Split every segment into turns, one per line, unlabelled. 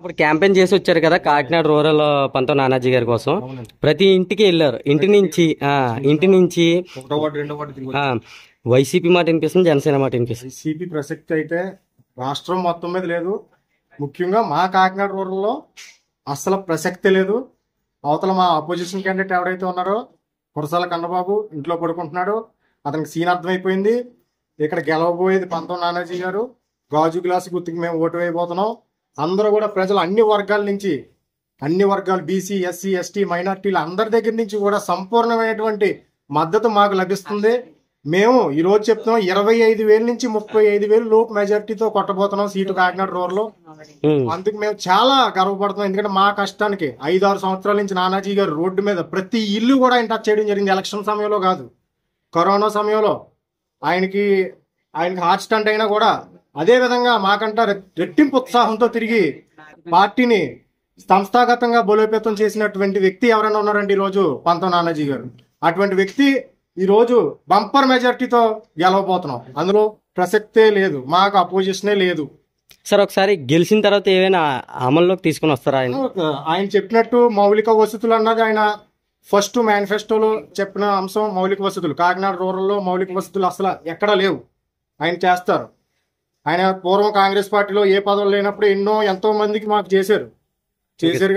ఇప్పుడు క్యాంపెయిన్ చేసి వచ్చారు కదా కాకినాడ రూరల్ పంతో నానాజీ గారి కోసం. ప్రతి ఇంటికి వెళ్ళారు. ఇంటి నుంచి వైసీపీ మాట వినిపిస్తుంది, జనసేన మాట వినిపిస్తుంది.
వైసీపీ ప్రసక్తి అయితే రాష్ట్రం మొత్తం మీద లేదు. ముఖ్యంగా మా కాకినాడ రూరల్లో అసలు ప్రసక్తి లేదు. అవతల మా అపోజిషన్ క్యాండిడేట్ ఎవరైతే ఉన్నారో కురసాల కన్నబాబు ఇంట్లో పడుకుంటున్నాడు. అతనికి సీన్ అర్థమైపోయింది. ఇక్కడ గెలవబోయేది పంతో నానాజీ గారు. గాజు గ్లాసు గుర్తుకి మేము ఓటు వేయబోతున్నాం. అందరూ కూడా ప్రజలు అన్ని వర్గాలు బీసీ, ఎస్సీ, ఎస్టీ, మైనార్టీలు అందరి దగ్గర నుంచి కూడా సంపూర్ణమైనటువంటి మద్దతు మాకు లభిస్తుంది. మేము ఈరోజు చెప్తున్నాం 25,000 నుంచి 35,000 లోపు మెజార్టీతో కొట్టబోతున్నాం సీటు కాకినాడ రూరల్. అందుకు మేము చాలా గర్వపడుతున్నాం. ఎందుకంటే మా కష్టానికి 5-6 సంవత్సరాల నుంచి నానాజీ గారు రోడ్డు మీద ప్రతి ఇల్లు కూడా ఆయన టచ్ చేయడం జరిగింది. ఎలక్షన్ సమయంలో కాదు, కరోనా సమయంలో ఆయనకి హార్ట్ స్టంట్ అయినా కూడా అదే విధంగా మాకంట రెట్టింపు ఉత్సాహంతో తిరిగి పార్టీని సంస్థాగతంగా బలోపేతం చేసినటువంటి వ్యక్తి ఎవరైనా ఉన్నారంటే ఈరోజు పంతో నానాజీ గారు. అటువంటి వ్యక్తి ఈరోజు బంపర్ మెజార్టీతో గెలవబోతున్నాం. అందులో ప్రసక్తే లేదు, మాకు అపోజిషనే లేదు.
సార్ ఒకసారి గెలిచిన తర్వాత ఏమైనా అమల్లోకి తీసుకుని వస్తారా?
ఆయన చెప్పినట్టు మౌలిక వసతులు అన్నది ఆయన ఫస్ట్ మేనిఫెస్టోలో చెప్పిన అంశం మౌలిక వసతులు. కాకినాడ రూరల్లో మౌలిక వసతులు అసలు ఎక్కడా లేవు. ఆయన చేస్తారు. ఆయన పూర్వం కాంగ్రెస్ పార్టీలో ఏ పదవులు లేనప్పుడు ఎంతో మందికి మాకు చేశారు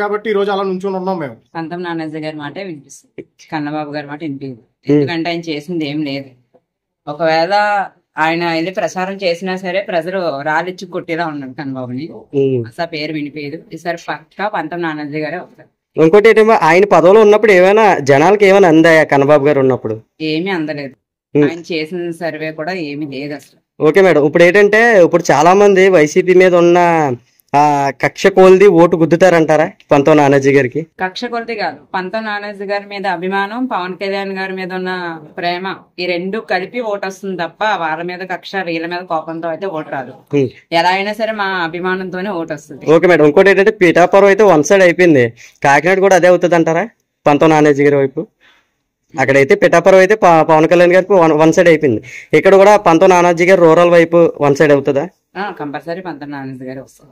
కాబట్టి ఈ రోజు అలా నుంచుని ఉన్నాం మేము.
పంతో నానాజీ గారి మాట వినిపిస్తుంది, కన్నబాబు గారి మాట వినిపించదు. ఎందుకంటే ఆయన చేసింది ఏం లేదు. ఒకవేళ ఆయన ఇది ప్రచారం చేసినా సరే ప్రజలు రాలిచ్చి కొట్టేలా ఉన్నాడు కన్నబాబుని. అసలు పేరు వినిపించదు. ఈసారి పక్కా పంతో నానాజీ గారే వస్తారు.
ఇంకోటి ఏంటంటే ఆయన పదవిలో ఉన్నప్పుడు ఏమైనా జనాలకి ఏమైనా అందాయా? కన్నబాబు గారు ఉన్నప్పుడు
ఏమీ అందలేదు. ఆయన చేసిన సర్వే కూడా ఏమీ లేదు అసలు.
ఓకే మేడం, ఇప్పుడు చాలా మంది వైసీపీ మీద ఉన్న కక్ష కోల్ది ఓటు గుద్దుతారంటారా పంతో నానాజీ గారికి?
కక్ష కొలది కాదు, పంతో నానాజీ గారి మీద అభిమానం, పవన్ కళ్యాణ్ గారి మీద ఉన్న ప్రేమ, ఈ రెండు కలిపి ఓటు వస్తుంది తప్ప వాళ్ళ మీద కక్ష, వీళ్ళ మీద కోపంతో అయితే ఓటు రాదు. ఎలా అయినా సరే మా అభిమానంతోనే ఓటు వస్తుంది.
ఓకే మేడం, ఇంకోటి ఏంటంటే పిఠాపురం అయితే 1 సైడ్ అయిపోయింది. కాకినాడ కూడా అదే అవుతుంది అంటారా పంతో నానాజీ గారి వైపు? అక్కడైతే పిఠాపురం అయితే పవన్ కళ్యాణ్ గారికి 1 సైడ్ అయిపోయింది. ఇక్కడ కూడా పంతో నానాజీ గారు రూరల్ వైపు 1 సైడ్ అవుతుందా?
కంపల్సరీ పంతో నానాజీ గారు వస్తారు.